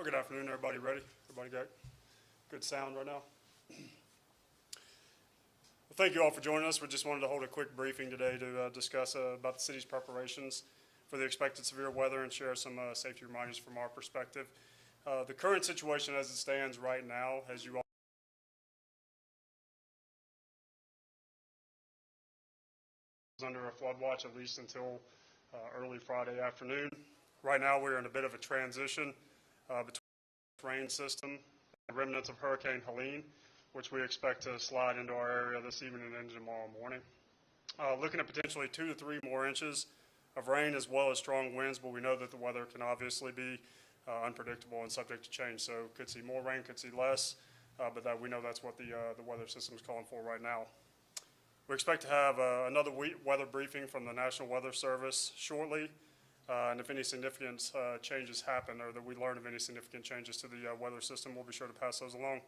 Well, good afternoon, everybody. Ready? Everybody got good sound right now? Well, thank you all for joining us. We just wanted to hold a quick briefing today to discuss about the city's preparations for the expected severe weather and share some safety reminders from our perspective. The current situation as it stands right now, as you all is under a flood watch at least until early Friday afternoon. Right now we're in a bit of a transition between the rain system and remnants of Hurricane Helene, which we expect to slide into our area this evening and into tomorrow morning. Looking at potentially 2 to 3 more inches of rain as well as strong winds, but we know that the weather can obviously be unpredictable and subject to change. So could see more rain, could see less, but we know that's what the weather system is calling for right now. We expect to have another weather briefing from the National Weather Service shortly, and if any significant changes happen or that we learn of any significant changes to the weather system, we'll be sure to pass those along.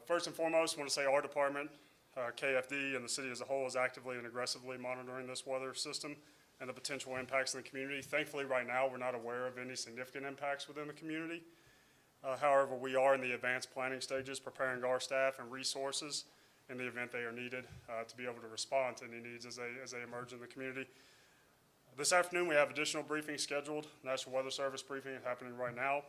First and foremost, I want to say our department, KFD, and the city as a whole is actively and aggressively monitoring this weather system and the potential impacts in the community. Thankfully, right now, we're not aware of any significant impacts within the community. However, we are in the advanced planning stages, preparing our staff and resources in the event they are needed to be able to respond to any needs as they emerge in the community. This afternoon, we have additional briefings scheduled. National Weather Service briefing is happening right now.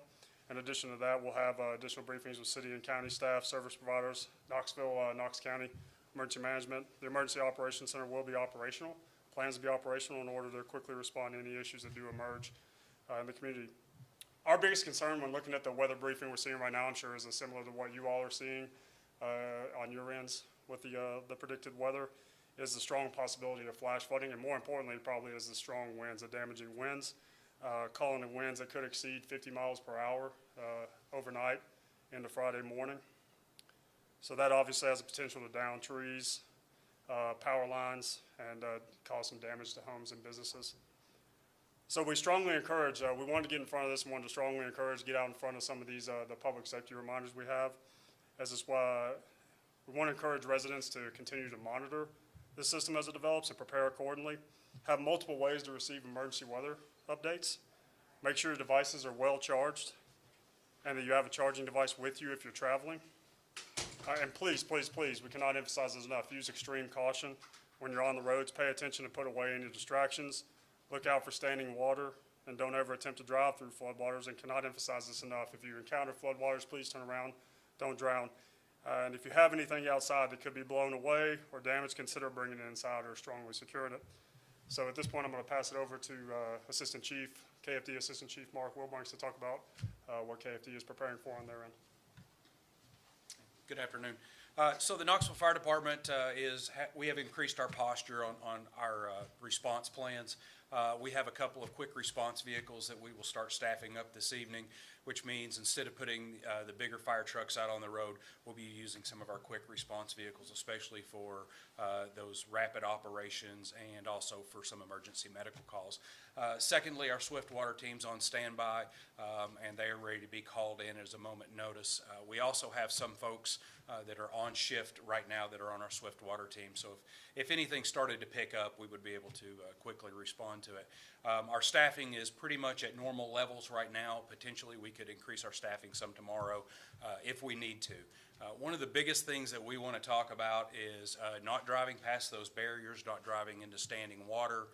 In addition to that, we'll have additional briefings with city and county staff, service providers, Knoxville, Knox County, emergency management. The Emergency Operations Center will be operational, plans to be operational in order to quickly respond to any issues that do emerge in the community. Our biggest concern when looking at the weather briefing we're seeing right now, I'm sure is similar to what you all are seeing on your ends with the predicted weather, is the strong possibility of flash flooding, and more importantly, probably is the strong winds, the damaging winds, calling in winds that could exceed 50 miles per hour overnight into Friday morning. So that obviously has the potential to down trees, power lines, and cause some damage to homes and businesses. So we strongly encourage, we wanted to get in front of this and wanted to strongly encourage, get out in front of some of these, the public safety reminders we have, as is why we want to encourage residents to continue to monitor the system as it develops and prepare accordingly. Have multiple ways to receive emergency weather updates. Make sure your devices are well charged and that you have a charging device with you if you're traveling. And please, please, please, we cannot emphasize this enough. Use extreme caution when you're on the roads. Pay attention and put away any distractions. Look out for standing water and don't ever attempt to drive through floodwaters, and cannot emphasize this enough. If you encounter floodwaters, please turn around, don't drown. And if you have anything outside that could be blown away or damaged, consider bringing it inside or strongly securing it. So at this point, I'm going to pass it over to Assistant Chief, KFD Assistant Chief Mark Wilbanks to talk about what KFD is preparing for on their end. Good afternoon. So the Knoxville Fire Department we have increased our posture on our response plans. We have a couple of quick response vehicles that we will start staffing up this evening, which means instead of putting the bigger fire trucks out on the road, we'll be using some of our quick response vehicles, especially for those rapid operations and also for some emergency medical calls. Secondly, our swift water team's on standby, and they are ready to be called in as a moment notice. We also have some folks that are on shift right now that are on our swift water team. So if anything started to pick up, we would be able to quickly respond to it. Our staffing is pretty much at normal levels right now. Potentially we could increase our staffing some tomorrow if we need to. One of the biggest things that we want to talk about is not driving past those barriers, not driving into standing water.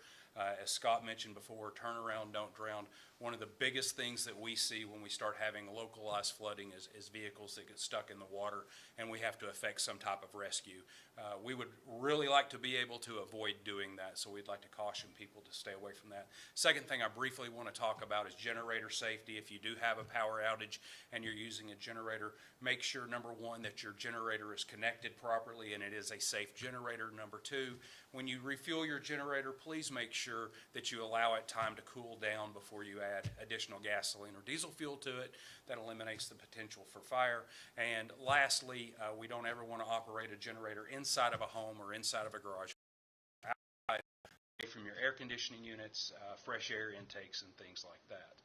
As Scott mentioned before, turn around, don't drown. One of the biggest things that we see when we start having localized flooding is vehicles that get stuck in the water, and we have to effect some type of rescue. We would really like to be able to avoid doing that, so we'd like to caution people to stay away from that. Second thing I briefly want to talk about is generator safety. If you do have a power outage and you're using a generator, make sure, number one, that your generator is connected properly and it is a safe generator. Number two, when you refuel your generator, please make sure that you allow it time to cool down before you add additional gasoline or diesel fuel to it. That eliminates the potential for fire. And lastly, we don't ever want to operate a generator inside of a home or inside of a garage, outside, away from your air conditioning units, fresh air intakes, and things like that.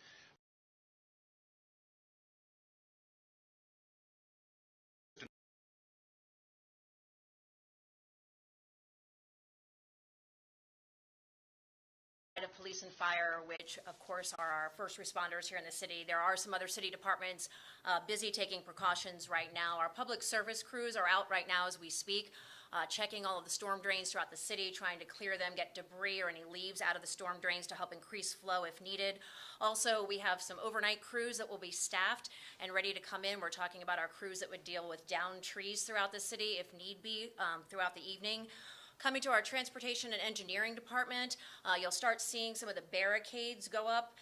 of police and fire, which of course are our first responders here in the city. There are some other city departments busy taking precautions right now. Our public service crews are out right now as we speak, checking all of the storm drains throughout the city, trying to clear them, get debris or any leaves out of the storm drains to help increase flow if needed. Also, we have some overnight crews that will be staffed and ready to come in. We're talking about our crews that would deal with downed trees throughout the city if need be throughout the evening. Coming to our transportation and engineering department, you'll start seeing some of the barricades go up,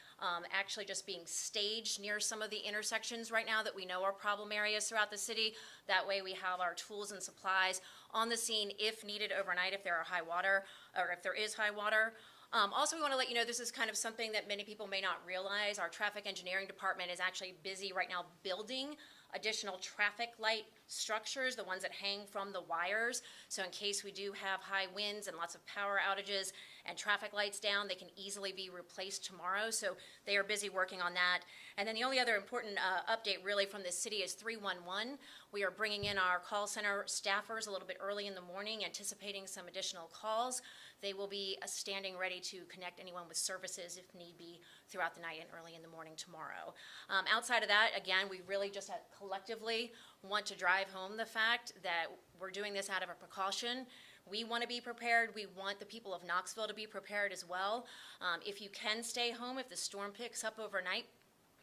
actually just being staged near some of the intersections right now that we know are problem areas throughout the city. That way we have our tools and supplies on the scene if needed overnight, if there are high water, or if there is high water. Also, we want to let you know this is kind of something that many people may not realize. Our traffic engineering department is actually busy right now building additional traffic light structures, the ones that hang from the wires. So in case we do have high winds and lots of power outages and traffic lights down, they can easily be replaced tomorrow. So they are busy working on that. And then the only other important update really from the city is 311. We are bringing in our call center staffers a little bit early in the morning, anticipating some additional calls. They will be standing ready to connect anyone with services if need be throughout the night and early in the morning tomorrow. Outside of that, again, we really just collectively want to drive home the fact that we're doing this out of a precaution. We want to be prepared. We want the people of Knoxville to be prepared as well. If you can stay home, if the storm picks up overnight,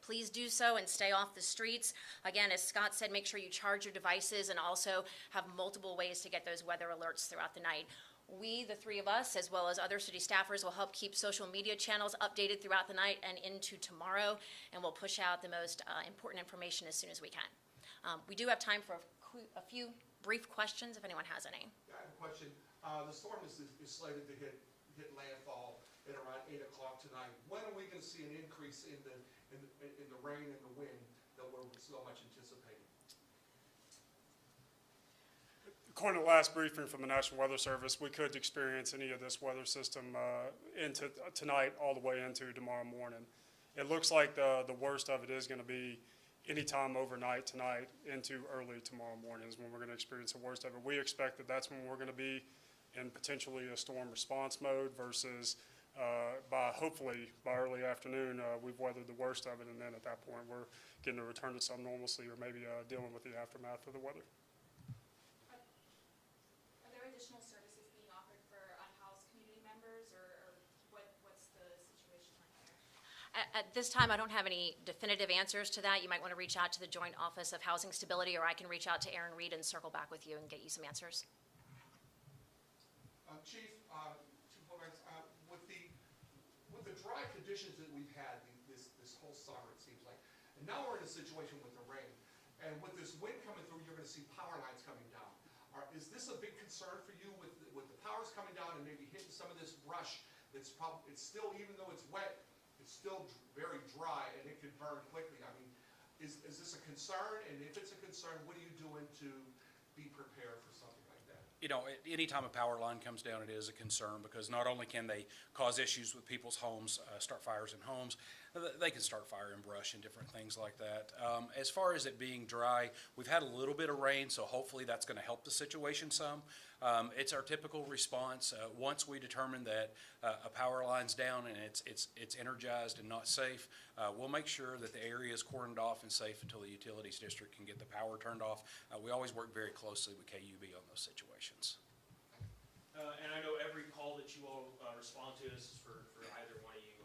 please do so and stay off the streets. Again, as Scott said, make sure you charge your devices and also have multiple ways to get those weather alerts throughout the night. We, the three of us, as well as other city staffers, will help keep social media channels updated throughout the night and into tomorrow, and we'll push out the most important information as soon as we can. We do have time for a few brief questions if anyone has any. I have a question. The storm is slated to hit landfall at around 8 o'clock tonight. When are we going to see an increase in the rain and the wind that we're so much anticipating? According to the last briefing from the National Weather Service, we could experience any of this weather system into tonight all the way into tomorrow morning. It looks like the worst of it is going to be anytime overnight tonight into early tomorrow morning is when we're going to experience the worst of it. We expect that that's when we're going to be in potentially a storm response mode versus hopefully by early afternoon we've weathered the worst of it, and then at that point we're getting to return to some normalcy or maybe dealing with the aftermath of the weather. Additional services being offered for unhoused community members, or what's the situation like there? At this time, I don't have any definitive answers to that. You might want to reach out to the Joint Office of Housing Stability, or I can reach out to Aaron Reed and circle back with you and get you some answers. Chief, 2 comments. With the dry conditions that we've had this whole summer, it seems like, and now we're in a situation with the rain, and with this wind coming through, you're going to see power lines coming down. Is this a big concern for you with the powers coming down and maybe hitting some of this brush that's it's still, even though it's wet, it's still very dry and it could burn quickly? I mean, is this a concern? And if it's a concern, what are you doing to be prepared for something like that? You know, anytime a power line comes down, it is a concern because not only can they cause issues with people's homes, start fires in homes, they can start fire in brush and different things like that. As far as it being dry, we've had a little bit of rain, so hopefully that's going to help the situation some. It's our typical response. Once we determine that a power line's down and it's energized and not safe, we'll make sure that the area is cordoned off and safe until the utilities district can get the power turned off. We always work very closely with KUB on those situations. And I know every call that you all respond to, this is for either one of you,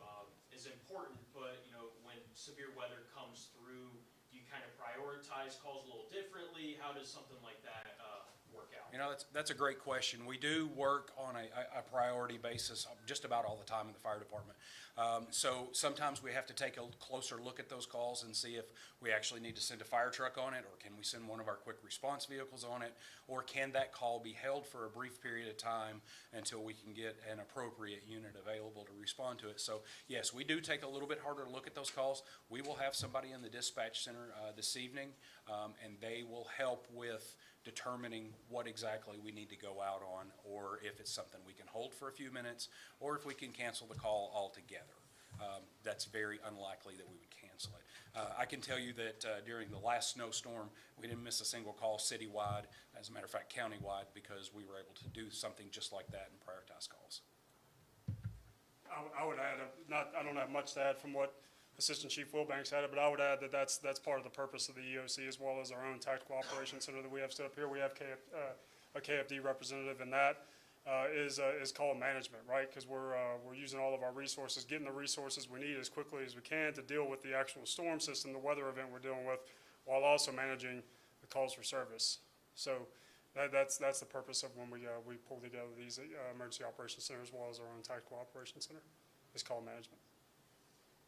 is important, but you know, when severe weather comes through, do you kind of prioritize calls a little differently? How does something like that work out? You know, that's a great question. We do work on a priority basis just about all the time in the fire department. So sometimes we have to take a closer look at those calls and see if we actually need to send a fire truck on it, or can we send one of our quick response vehicles on it, or can that call be held for a brief period of time until we can get an appropriate unit available to respond to it. So yes, we do take a little bit harder look at those calls. We will have somebody in the dispatch center this evening, and they will help with determining what exactly we need to go out on, or if it's something we can hold for a few minutes, or if we can cancel the call altogether. That's very unlikely that we would cancel it. I can tell you that during the last snowstorm, we didn't miss a single call citywide, as a matter of fact countywide, because we were able to do something just like that and prioritize calls. I would add, I don't have much to add from what Assistant Chief Wilbanks added, but I would add that that's part of the purpose of the EOC, as well as our own Tactical Operations Center that we have set up here. We have a KFD representative, and that is called management, right? Because we're using all of our resources, getting the resources we need as quickly as we can to deal with the actual storm system, the weather event we're dealing with, while also managing the calls for service. So that's the purpose of when we pull together these emergency operations centers, as well as our own tactical operations center. It's called management.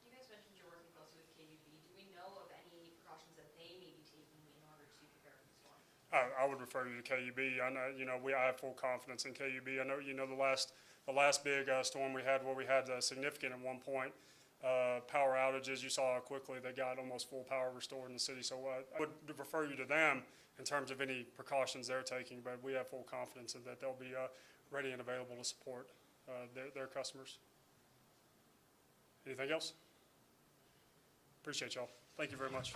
You guys mentioned you're working closely with KUB. Do we know of any precautions that they may be taking in order to prepare for the storm? I would refer you to KUB. I know, I have full confidence in KUB. I know, the last big storm we had, where we had significant at one point power outages. You saw how quickly they got almost full power restored in the city. So I would refer you to them in terms of any precautions they're taking. But we have full confidence in that they'll be ready and available to support their customers. Anything else? Appreciate y'all. Thank you very much.